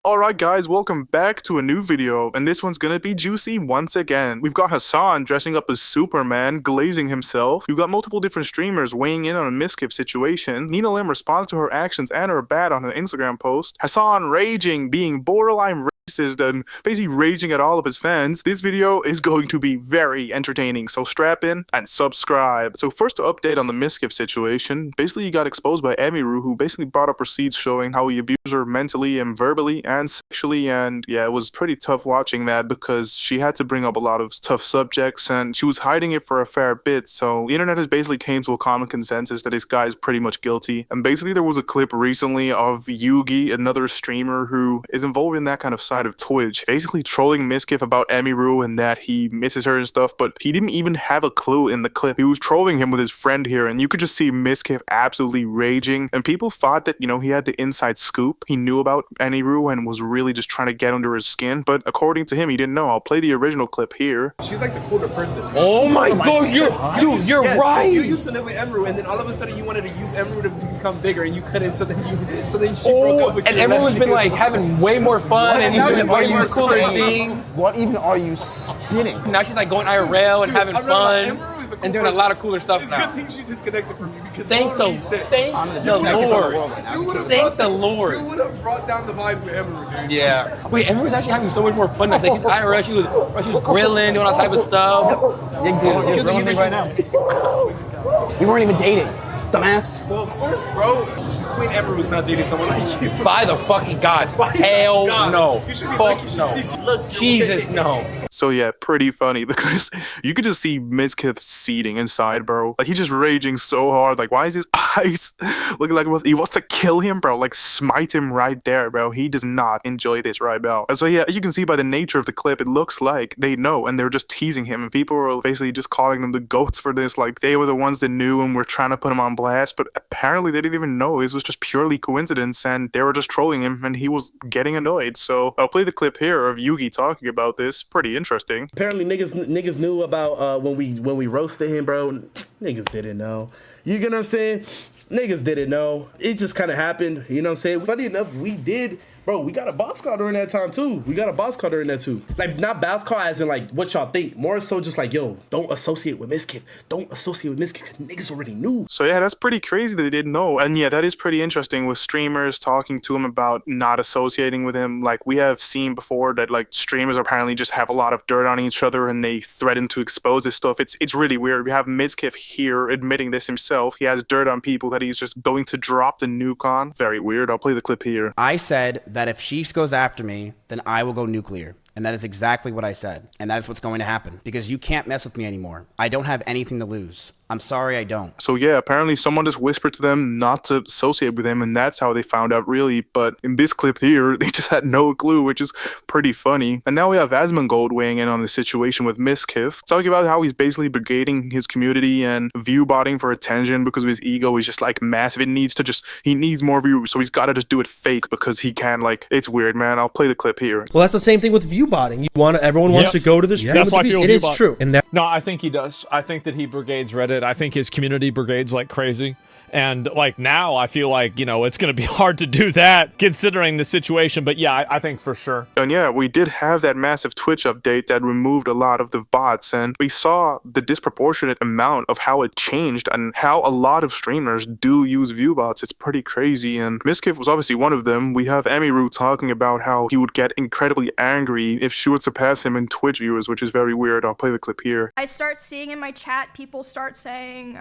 Alright guys, welcome back to a new video, and this one's gonna be juicy once again. We've got Hasan dressing up as Superman, glazing himself. We've got multiple different streamers weighing in on a Mizkif situation. Nina Lim responds to her actions and her bad on an Instagram post. Hasan raging, being borderline racist and basically raging at all of his fans. This video is going to be very entertaining, so strap in and subscribe. So first to update on the Mizkif situation, basically he got exposed by Emiru, who basically brought up receipts showing how he abused her mentally and verbally and sexually, and yeah, it was pretty tough watching that because she had to bring up a lot of tough subjects and she was hiding it for a fair bit. So the internet has basically came to a common consensus that this guy is pretty much guilty. And basically there was a clip recently of Yugi, another streamer who is involved in that kind of side of Twitch, basically trolling Mizkif about Emiru and that he misses her and stuff, but he didn't even have a clue in the clip. He was trolling him with his friend here, and you could just see Mizkif absolutely raging, and people thought that, you know, he had the inside scoop. He knew about Emiru and was really just trying to get under his skin, but according to him, he didn't know. I'll play the original clip here. She's like the cooler person. Oh my god, you're right. You used to live with Emiru, and then all of a sudden you wanted to use Emiru to become bigger, and you couldn't. So then she broke up with you. And everyone's been like having way more fun and doing way more cooler things. What even are you spinning? Now she's like going IRL and having fun Cool and doing a lot of cooler stuff it's now. Good thing she disconnected from you because Thank the Lord. Thank the Lord. You would have brought down the vibes with Emiru, dude. Yeah. Wait, Emiru's actually having so much more fun now. Like she's IRL, she was grilling, doing all type of stuff. You're grilling me right now. We weren't even dating, dumbass. Well, of course, bro. Queen Emiru's not dating someone like you. By the fucking gods. Hell no. You should be Fuck lucky she no. sees you. Look, Jesus, no. So yeah, pretty funny because you could just see Mizkif seething inside, bro. Like, he's just raging so hard. Like, why is his eyes looking like he wants to kill him, bro? Like, smite him right there, bro. He does not enjoy this right now. And so yeah, as you can see by the nature of the clip, it looks like they know and they're just teasing him. And people were basically just calling them the goats for this. Like, they were the ones that knew and were trying to put him on blast. But apparently they didn't even know. It was just purely coincidence and they were just trolling him and he was getting annoyed. So I'll play the clip here of Yugi talking about this. Pretty interesting. Apparently niggas knew about when we roasted him, bro. Niggas didn't know. You get what I'm saying? Niggas didn't know. It just kind of happened. You know what I'm saying? Funny enough, we did. Bro, we got a boss call during that time too. Like, not boss call as in like what y'all think. More so just like, yo, don't associate with Mizkif. Don't associate with Mizkif. Niggas already knew. So yeah, that's pretty crazy that they didn't know. And yeah, that is pretty interesting with streamers talking to him about not associating with him. Like, we have seen before that like streamers apparently just have a lot of dirt on each other and they threaten to expose this stuff. It's really weird. We have Mizkif here admitting this himself. He has dirt on people that he's just going to drop the nuke on. Very weird. I'll play the clip here. I said that if she goes after me, then I will go nuclear. And that is exactly what I said. And that is what's going to happen. Because you can't mess with me anymore. I don't have anything to lose. I'm sorry I don't. So yeah, apparently someone just whispered to them not to associate with him, and that's how they found out, really. But in this clip here, they just had no clue, which is pretty funny. And now we have Asmongold weighing in on the situation with Mizkif, talking about how he's basically brigading his community and view botting for attention because of his ego. He's just like massive. He needs more views, so he's got to just do it fake because he can. Like, it's weird, man. I'll play the clip here. Well, that's the same thing with view botting. Everyone wants to go to the stream. That's why people it is view bot. true. And No, I think he does. I think that he brigades Reddit. I think his community brigades like crazy. And like now I feel like, you know, it's going to be hard to do that considering the situation. But yeah, I think for sure. And yeah, we did have that massive Twitch update that removed a lot of the bots. And we saw the disproportionate amount of how it changed and how a lot of streamers do use view bots. It's pretty crazy. And Mizkif was obviously one of them. We have Emiru talking about how he would get incredibly angry if she would surpass him in Twitch viewers, which is very weird. I'll play the clip here. I start seeing in my chat, people start saying,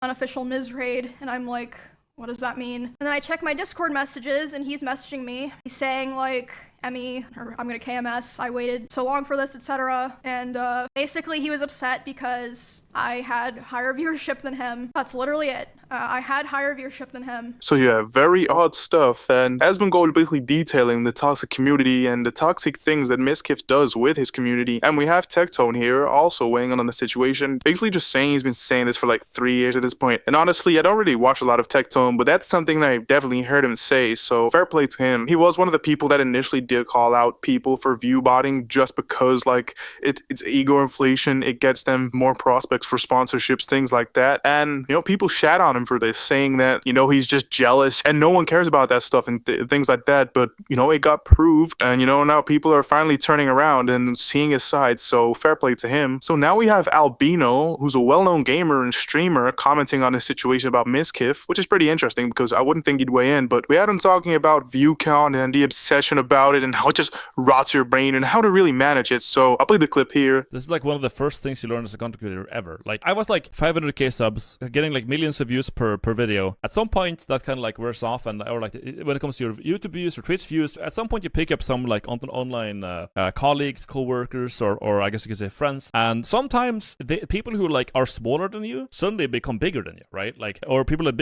unofficial Miz raid, and I'm like, what does that mean? And then I check my Discord messages and he's messaging me. He's saying like, Emmy, or I'm gonna KMS, I waited so long for this, etc. And basically he was upset because I had higher viewership than him. That's literally it. I had higher viewership than him. So yeah, very odd stuff. And Asmongold basically detailing the toxic community and the toxic things that Mizkif does with his community. And we have Tectone here also weighing in on the situation, basically just saying he's been saying this for like 3 years at this point. And honestly, I don't really watch a lot of Tectone, but that's something that I definitely heard him say. So fair play to him. He was one of the people that initially did call out people for view botting just because like it's ego inflation. It gets them more prospects for sponsorships, things like that. And people shat on him for this, saying that he's just jealous and no one cares about that stuff and things like that. But it got proved, and now people are finally turning around and seeing his side. So fair play to him. So now we have Albino, who's a well-known gamer and streamer, commenting on his situation about Mizkif, which is pretty interesting because I wouldn't think he'd weigh in. But we had him talking about view count and the obsession about it and how it just rots your brain and how to really manage it. So I'll play the clip here. This is like one of the first things you learn as a content creator ever. Like I was like 500k subs, getting like millions of views per video. At some point that kind of like wears off, and or like when it comes to your YouTube views or Twitch views, at some point you pick up some like online colleagues, co-workers, or I guess you could say friends, and sometimes people who like are smaller than you suddenly become bigger than you, right? Like, or people that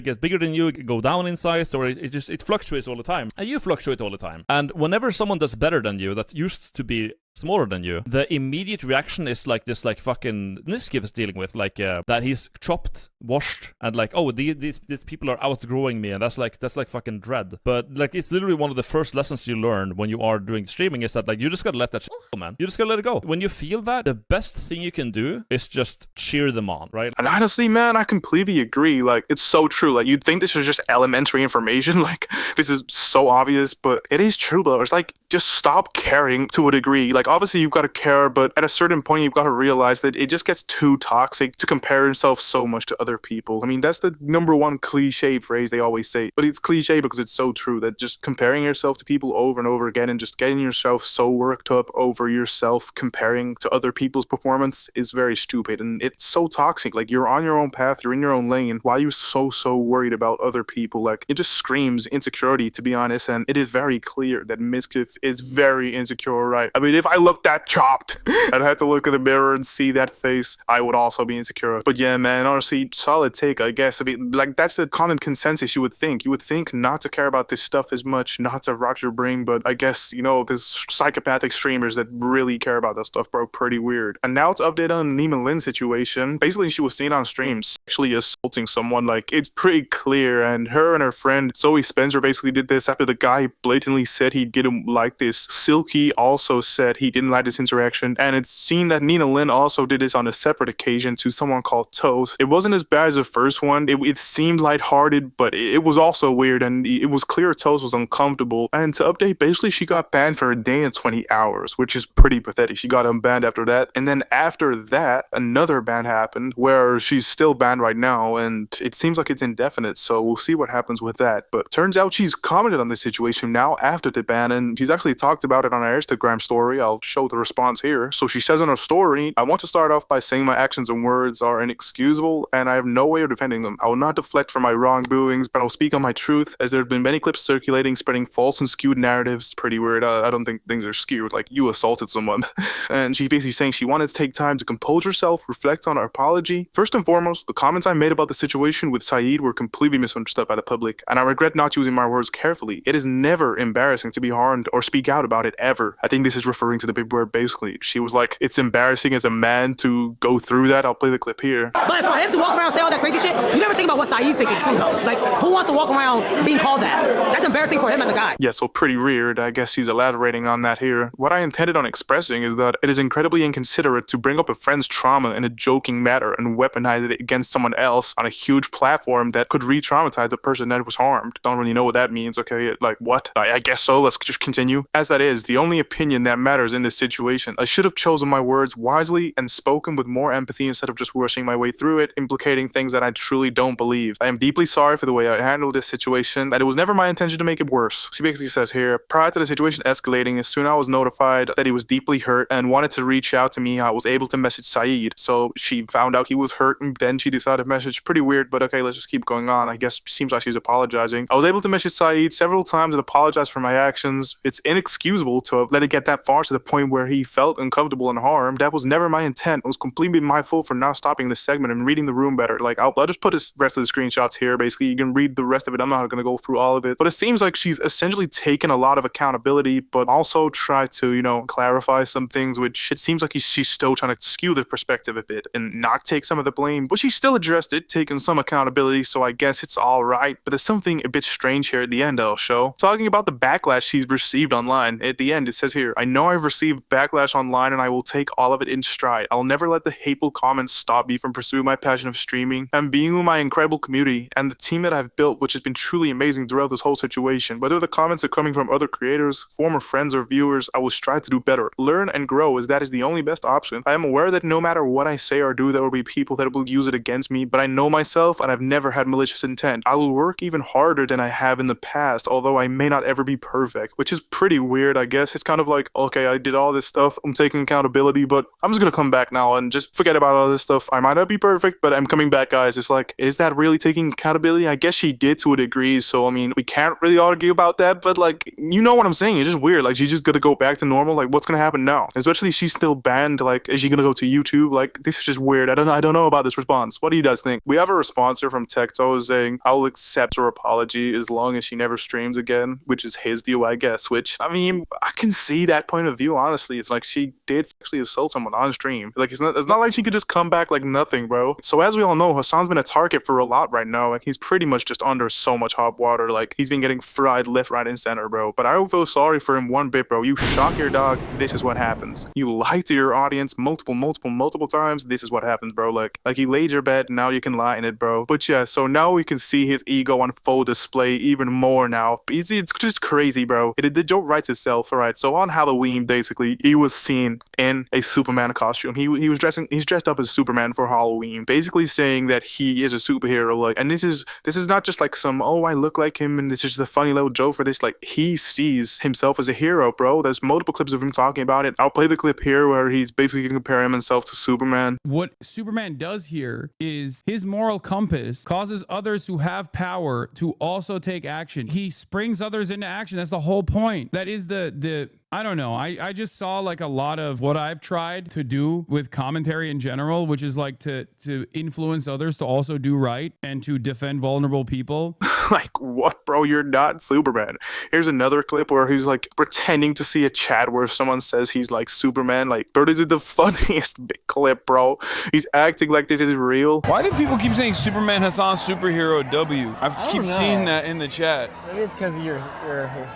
get bigger than you go down in size, or it fluctuates all the time, and you fluctuate all the time. And whenever someone does better than you that used to be smaller than you, the immediate reaction is like this, like fucking Mizkif is dealing with, like that he's chopped, washed, and like, oh, these people are outgrowing me, and that's like fucking dread. But like, it's literally one of the first lessons you learn when you are doing streaming is that like you just gotta let that shit go, man. You just gotta let it go. When you feel that, the best thing you can do is just cheer them on, right? And honestly, man, I completely agree. Like, it's so true. Like, you'd think this is just elementary information. Like, this is so obvious, but it is true, bro. It's like, just stop caring to a degree. Like, obviously you've got to care, but at a certain point you've got to realize that it just gets too toxic to compare yourself so much to other people. I mean, that's the number one cliche phrase they always say, but it's cliche because it's so true, that just comparing yourself to people over and over again and just getting yourself so worked up over yourself comparing to other people's performance is very stupid, and it's so toxic. Like, you're on your own path, you're in your own lane. Why are you so worried about other people? Like, it just screams insecurity, to be honest, and it is very clear that Mizkif is very insecure, right? I mean, if I looked that chopped, I'd have to look in the mirror and see that face, I would also be insecure. But yeah, man, honestly, solid take, I guess. I mean, like, that's the common consensus you would think. You would think not to care about this stuff as much, not to rot your brain, but I guess, there's psychopathic streamers that really care about that stuff, bro. Pretty weird. And now to update on Nima Lynn's situation. Basically, she was seen on stream sexually assaulting someone. Like, it's pretty clear, and her and her friend Zoe Spencer basically did this after the guy blatantly said he didn't like this. Silky also said he didn't like this interaction, and it's seen that Nina Lynn also did this on a separate occasion to someone called Toast. It wasn't as bad as the first one. It seemed lighthearted, but it was also weird, and it was clear Toast was uncomfortable. And to update, basically she got banned for a day and 20 hours, which is pretty pathetic. She got unbanned after that, and then after that another ban happened where she's still banned right now, and it seems like it's indefinite, so we'll see what happens with that. But turns out she's commented on this situation now after the ban, and she's actually talked about it on her Instagram story. I'll show the response here. So she says in her story, "I want to start off by saying my actions and words are inexcusable, and I have no way of defending them. I will not deflect from my wrongdoings, but I'll speak on my truth, as there have been many clips circulating spreading false and skewed narratives." Pretty weird. I don't think things are skewed. Like, you assaulted someone. And she's basically saying she wanted to take time to compose herself, reflect on her apology. First and foremost, the comments I made about the situation with Saeed were completely misunderstood by the public, and I regret not choosing my words carefully. It is never embarrassing to be harmed or speak out about it, ever. I think this is referring to the big word, basically. She was like, it's embarrassing as a man to go through that. I'll play the clip here. But for him to walk around and say all that crazy shit, you never think about what Saeed's thinking too, though. Like, who wants to walk around being called that? That's embarrassing for him as a guy. Yeah, so pretty weird. I guess he's elaborating on that here. What I intended on expressing is that it is incredibly inconsiderate to bring up a friend's trauma in a joking manner and weaponize it against someone else on a huge platform that could re-traumatize the person that was harmed. Don't really know what that means. Okay, like, what? I guess so. Let's just continue. As that is the only opinion that matters in this situation, I should have chosen my words wisely and spoken with more empathy instead of just rushing my way through it, implicating things that I truly don't believe. I am deeply sorry for the way I handled this situation, that it was never my intention to make it worse. She basically says here, prior to the situation escalating, as soon as I was notified that he was deeply hurt and wanted to reach out to me, I was able to message Saeed. So she found out he was hurt, and then she decided to message. Pretty weird, but okay, let's just keep going on. I guess seems like she's apologizing. I was able to message Saeed several times and apologize for my actions. It's inexcusable to let it get that far to the point where he felt uncomfortable and harmed. That was never my intent. I was completely my fault for not stopping this segment and reading the room better. Like, I'll just put the rest of the screenshots here. Basically, you can read the rest of it. I'm not going to go through all of it. But it seems like she's essentially taken a lot of accountability, but also tried to, you know, clarify some things, which it seems like she's still trying to skew the perspective a bit and not take some of the blame. But she still addressed it, taking some accountability, so I guess it's all right. But there's something a bit strange here at the end, I'll show. Talking about the backlash she's received online. At the end, it says here, I know I've received backlash online and I will take all of it in stride. I'll never let the hateful comments stop me from pursuing my passion of streaming and being with my incredible community and the team that I've built, which has been truly amazing throughout this whole situation. Whether the comments are coming from other creators, former friends, or viewers, I will strive to do better, learn, and grow, as that is the only best option. I am aware that no matter what I say or do, there will be people that will use it against me, but I know myself and I've never had malicious intent. I will work even harder than I have in the past, although I may not ever be perfect, which is pretty weird, I guess. It's kind of like, okay, I did all this stuff, I'm taking accountability, but I'm just gonna come back now and just forget about all this stuff. I might not be perfect, but I'm coming back, guys. It's like, is that really taking accountability? I guess she did to a degree, so I mean, we can't really argue about that, but like, you know what I'm saying? It's just weird. Like, she's just gonna go back to normal. Like, what's gonna happen now? Especially she's still banned. Like, is she gonna go to YouTube? Like, this is just weird. I don't know about this response. What do you guys think? We have a response here from Tecto saying, I will accept her apology as long as she never streams again, which is his deal, I guess, which, I mean, I can see that point of view, honestly. It's like, she did actually assault someone on stream. Like, it's not like she could just come back like nothing, bro. So as we all know, Hasan's been a target for a lot right now. Like, he's pretty much just under so much hot water. Like, he's been getting fried left, right, and center, bro. But I don't feel sorry for him one bit, bro. You shock your dog, this is what happens. You lie to your audience multiple times, this is what happens, bro. Like he laid your bet, now you can lie in it, bro. But yeah, so now we can see his ego on full display even more now. It's just crazy, bro. The joke writes itself, alright. So on Halloween, basically, he was seen in a Superman costume. He's dressed up as Superman for Halloween, basically saying that he is a superhero. Like, and this is not just like some, oh, I look like him and this is just a funny little joke for this. Like, he sees himself as a hero, bro. There's multiple clips of him talking about it. I'll play the clip here where he's basically comparing himself to Superman. What Superman does here is his moral compass causes others who have power to also take action. He springs others into action. That's the whole point. That is the I don't know. I just saw like a lot of what I've tried to do with commentary in general, which is like to influence others to also do right and to defend vulnerable people. Like, what, bro? You're not Superman. Here's another clip where he's like pretending to see a chat where someone says he's like Superman. Like, bro, this is the funniest big clip, bro. He's acting like this is real. Why do people keep saying Superman Hasan superhero W? I keep seeing that in the chat. Maybe it's because of your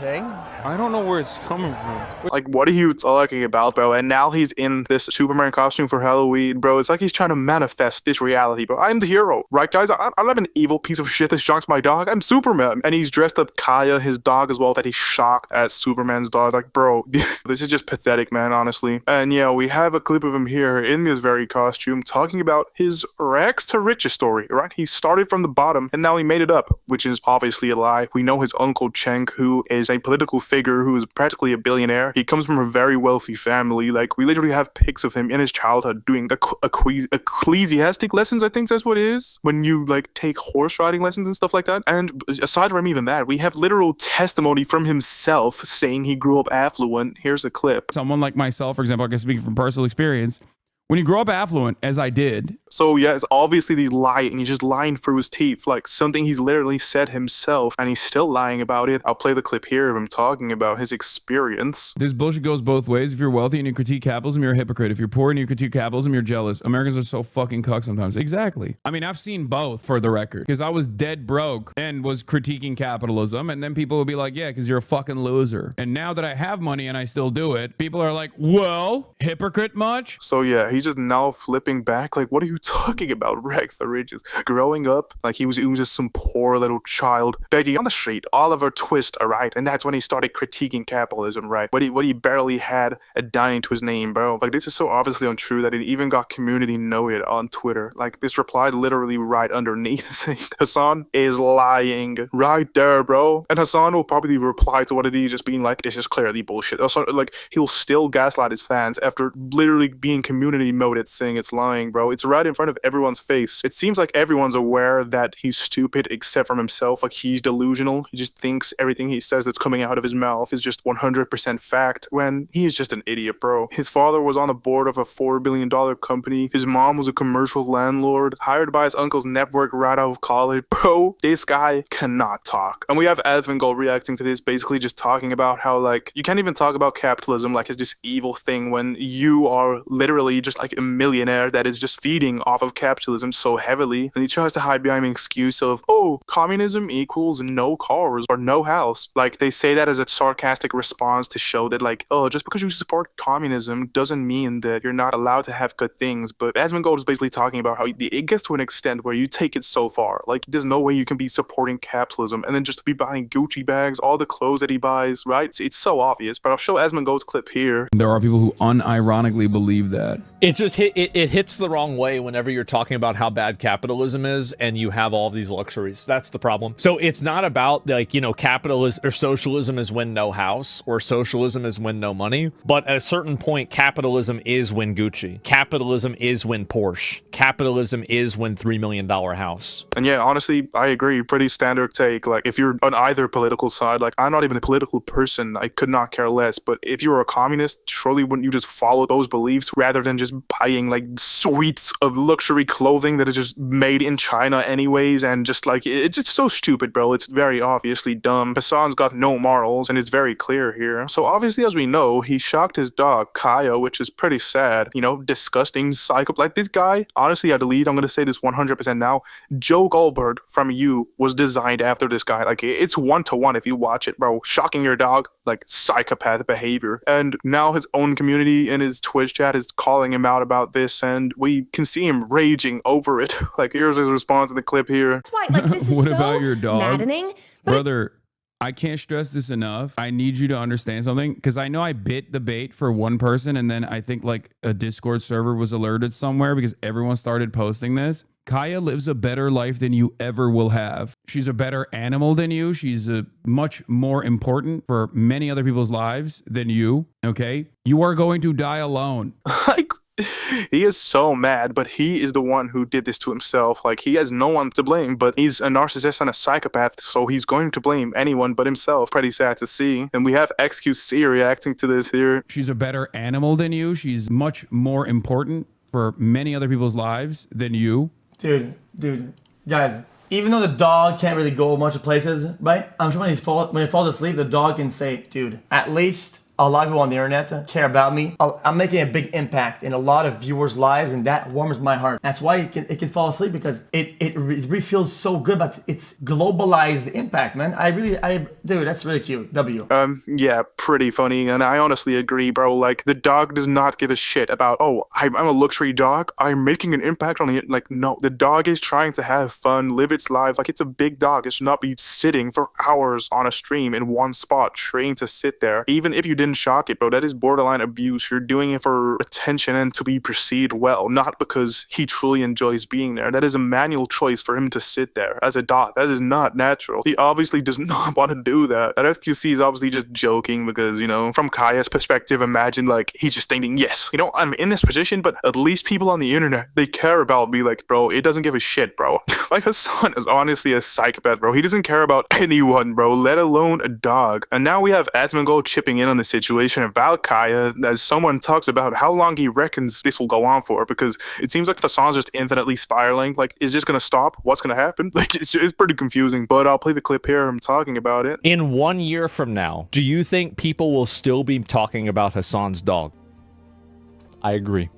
thing. I don't know where it's coming from. Like, what are you talking about, bro? And now he's in this Superman costume for Halloween, bro. It's like he's trying to manifest this reality, bro. I'm the hero, right, guys? I'm not an evil piece of shit that shocks my dog. I'm Superman. And he's dressed up Kaya, his dog, as well, that he's shocked at Superman's dog. Like, bro, this is just pathetic, man, honestly. And yeah, we have a clip of him here in this very costume talking about his rags to riches story, right? He started from the bottom and now he made it up, which is obviously a lie. We know his uncle Cenk, who is a political figure who is practically a billionaire. He comes from a very wealthy family. Like, we literally have pics of him in his childhood doing ecclesiastic lessons, I think that's what it is, when you like take horse riding lessons and stuff like that. And aside from even that, we have literal testimony from himself saying he grew up affluent. Here's a clip. Someone like myself, for example, I can speak from personal experience. When you grow up affluent, as I did. So yeah, it's obviously he's lying and he's just lying through his teeth, like something he's literally said himself, and he's still lying about it. I'll play the clip here of him talking about his experience. This bullshit goes both ways. If you're wealthy and you critique capitalism, you're a hypocrite. If you're poor and you critique capitalism, you're jealous. Americans are so fucking cuck sometimes. Exactly. I mean, I've seen both, for the record, because I was dead broke and was critiquing capitalism, and then people would be like, yeah, because you're a fucking loser. And now that I have money and I still do it, people are like, well, hypocrite much? So yeah, he's just now flipping back. Like, what are you talking about? Rags to riches. Growing up, like he was just some poor little child begging on the street. Oliver Twist, alright? And that's when he started critiquing capitalism, right? What he barely had a dime to his name, bro. Like, this is so obviously untrue that it even got community know it on Twitter. Like, this reply is literally right underneath saying Hasan is lying. Right there, bro. And Hasan will probably reply to what it is, just being like, this is clearly bullshit. Also, like, he'll still gaslight his fans after literally being community community mode it's saying it's lying, bro. It's right in front of everyone's face. It seems like everyone's aware that he's stupid except for himself. Like, he's delusional. He just thinks everything he says that's coming out of his mouth is just 100% fact, when he's just an idiot, bro. His father was on the board of a $4 billion company. His mom was a commercial landlord hired by his uncle's network right out of college. Bro, this guy cannot talk. And we have Asmongold reacting to this, basically just talking about how, like, you can't even talk about capitalism like it's this evil thing when you are literally just like a millionaire that is just feeding off of capitalism so heavily. And he tries to hide behind an excuse of, oh, communism equals no cars or no house. Like, they say that as a sarcastic response to show that, like, oh, just because you support communism doesn't mean that you're not allowed to have good things. But Asmongold is basically talking about how it gets to an extent where you take it so far. Like, there's no way you can be supporting capitalism and then just be buying Gucci bags, all the clothes that he buys, right? It's so obvious. But I'll show Asmongold's clip here. There are people who unironically believe that. It just it hits the wrong way whenever you're talking about how bad capitalism is and you have all of these luxuries. That's the problem. So it's not about, like, you know, capitalism or socialism is when no house or socialism is when no money. But at a certain point, capitalism is when Gucci. Capitalism is when Porsche. Capitalism is when $3 million house. And yeah, honestly, I agree. Pretty standard take. Like, if you're on either political side, like, I'm not even a political person. I could not care less. But if you were a communist, surely wouldn't you just follow those beliefs rather than just buying, like, suites of luxury clothing that is just made in China anyways? And just, like, it's just so stupid, bro. It's very obviously dumb. Hasan's got no morals, and it's very clear here. So obviously, as we know, he shocked his dog, Kaya, which is pretty sad. You know, disgusting psycho. Like, this guy, honestly, at the lead, I'm going to say this 100% now, Joe Goldberg from You was designed after this guy. Like, it's 1-to-1 if you watch it, bro. Shocking your dog, like, psychopath behavior. And now his own community in his Twitch chat is calling him out about this, and we can see him raging over it. Like, here's his response in the clip here. That's why, like, this is What so about your dog? maddening. Brother, I can't stress this enough. I need you to understand something, because I know I bit the bait for one person, and then I think, like, a Discord server was alerted somewhere because everyone started posting this. Kaya lives a better life than you ever will have. She's a better animal than you. She's a much more important for many other people's lives than you, okay? You are going to die alone. Like, he is so mad, but he is the one who did this to himself. Like, he has no one to blame, but he's a narcissist and a psychopath, so he's going to blame anyone but himself. Pretty sad to see. And we have XQC reacting to this here. She's a better animal than you. She's much more important for many other people's lives than you. Dude, guys, even though the dog can't really go a bunch of places, right? I'm sure when he falls asleep, the dog can say, dude, at least a lot of people on the internet care about me. I'm making a big impact in a lot of viewers' lives, and that warms my heart. That's why it can fall asleep, because it really feels so good, but it's globalized impact, man. Dude, that's really cute. W. Yeah, pretty funny, and I honestly agree, bro. Like, the dog does not give a shit about, oh, I'm a luxury dog, I'm making an impact on it. Like, no, the dog is trying to have fun, live its life. Like, it's a big dog. It should not be sitting for hours on a stream in one spot, trained to sit there. Even if you didn't shock it, bro, that is borderline abuse. You're doing it for attention and to be perceived well, not because he truly enjoys being there. That is a manual choice for him to sit there as a dog. That is not natural. He obviously does not want to do that. And FQC is obviously just joking because, you know, from Kaya's perspective, imagine, like, he's just thinking, yes, you know, I'm in this position, but at least people on the internet, they care about me. Like, bro, it doesn't give a shit, bro. Like, Hasan is honestly a psychopath, bro. He doesn't care about anyone, bro, let alone a dog. And now we have Asmongold chipping in on the situation about Kaya as someone talks about how long he reckons this will go on for, because it seems like Hasan's just infinitely spiraling. Like, is this gonna stop? What's gonna happen? Like, it's pretty confusing, but I'll play the clip here. I'm talking about it. In 1 year from now, do you think people will still be talking about Hasan's dog? I agree.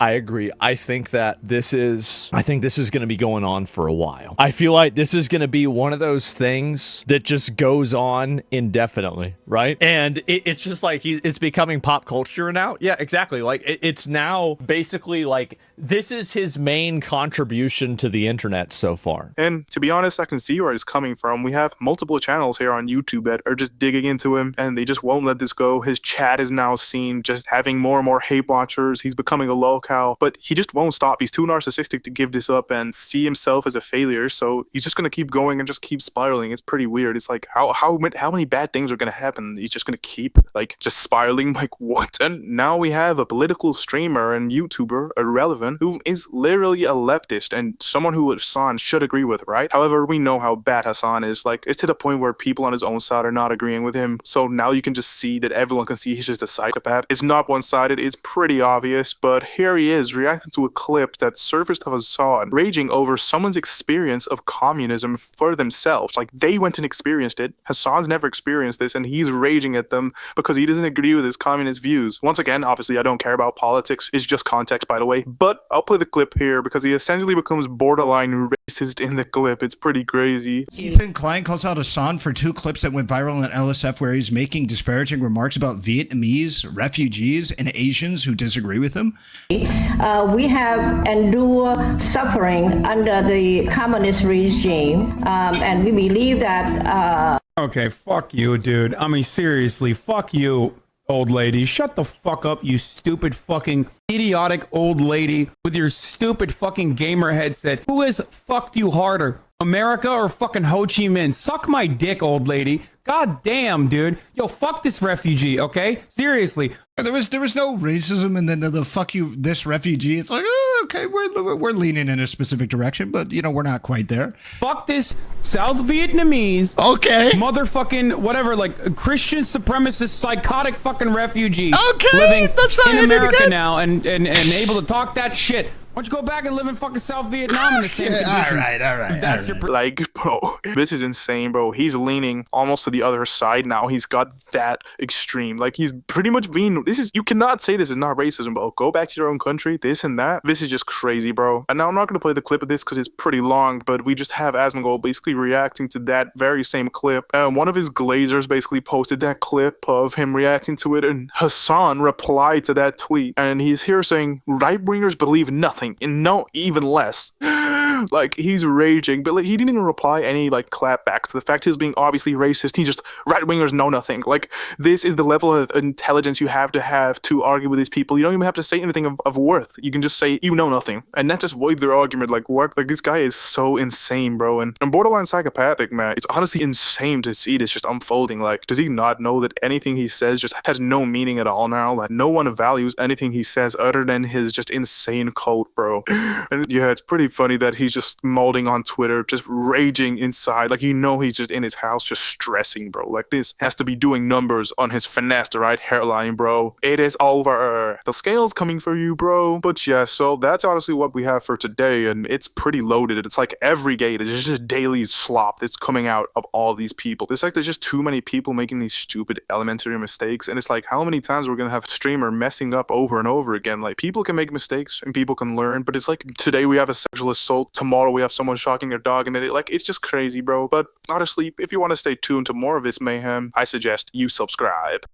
I think this is going to be going on for a while. I feel like this is going to be one of those things that just goes on indefinitely, right? And it's just like it's becoming pop culture now. Yeah, exactly. Like, it's now basically like this is his main contribution to the internet so far. And to be honest, I can see where he's coming from. We have multiple channels here on YouTube that are just digging into him, and they just won't let this go. His chat is now seen just having more and more hate watchers. He's becoming becoming a lolcow, but he just won't stop. He's too narcissistic to give this up and see himself as a failure, so he's just gonna keep going and just keep spiraling. It's pretty weird. It's like, how many bad things are gonna happen? He's just gonna keep, like, just spiraling, like, what? And now we have a political streamer and YouTuber, Irrelevant, who is literally a leftist and someone who Hasan should agree with, right? However, we know how bad Hasan is. Like, it's to the point where people on his own side are not agreeing with him, so now you can just see that everyone can see he's just a psychopath. It's not one-sided, it's pretty obvious, but here he is reacting to a clip that surfaced of Hasan raging over someone's experience of communism for themselves. Like, they went and experienced it. Hasan's never experienced this, and he's raging at them because he doesn't agree with his communist views. Once again, obviously, I don't care about politics. It's just context, by the way. But I'll play the clip here because he essentially becomes borderline racist in the clip. It's pretty crazy. Ethan Klein calls out Hasan for 2 clips that went viral on LSF where he's making disparaging remarks about Vietnamese refugees and Asians who disagree with him. We have endured suffering under the communist regime, and we believe that... Okay, fuck you, dude. I mean, seriously, fuck you, old lady. Shut the fuck up, you stupid fucking idiotic old lady with your stupid fucking gamer headset. Who has fucked you harder, America or fucking Ho Chi Minh? Suck my dick, old lady. God damn, dude. Yo, fuck this refugee, okay? Seriously. There was no racism, and then the fuck you, this refugee. It's like, oh, okay, we're leaning in a specific direction, but you know, we're not quite there. Fuck this South Vietnamese. Okay. Motherfucking whatever, like Christian supremacist, psychotic fucking refugee. Okay. Living That's not in America again. now and able to talk that shit. Why don't you go back and live in fucking South Vietnam in the same conditions? All right. That's your Like, bro, this is insane, bro. He's leaning almost to the other side now. He's got that extreme. Like, he's pretty much being, you cannot say this is not racism, bro. Go back to your own country, this and that. This is just crazy, bro. And now I'm not going to play the clip of this because it's pretty long, but we just have Asmongold basically reacting to that very same clip. And one of his glazers basically posted that clip of him reacting to it, and Hasan replied to that tweet. And he's here saying, right-wingers believe nothing. And no, even less. Like, he's raging, but like, he didn't even reply any like clap back to the fact he was being obviously racist. He just, right-wingers know nothing. Like, this is the level of intelligence you have to argue with these people. You don't even have to say anything of worth. You can just say you know nothing, and that just void their argument. Like, what? Like, this guy is so insane, bro, and borderline psychopathic, man. It's honestly insane to see this just unfolding. Like, does he not know that anything he says just has no meaning at all now? Like, no one values anything he says other than his just insane cult, bro. And yeah, it's pretty funny that he's just molding on Twitter, just raging inside. Like, you know, he's just in his house just stressing, bro. Like, this has to be doing numbers on his finasteride hairline, bro. It is over. The scale's coming for you, bro. But yeah, so that's honestly what we have for today, and it's pretty loaded. It's like every day there's just daily slop that's coming out of all these people. It's like there's just too many people making these stupid elementary mistakes, and it's like, how many times we're gonna have a streamer messing up over and over again? Like, people can make mistakes and people can learn, but it's like today we have a sexual assault, tomorrow we have someone shocking their dog, and it's just crazy, bro. But honestly, if you want to stay tuned to more of this mayhem, I suggest you subscribe.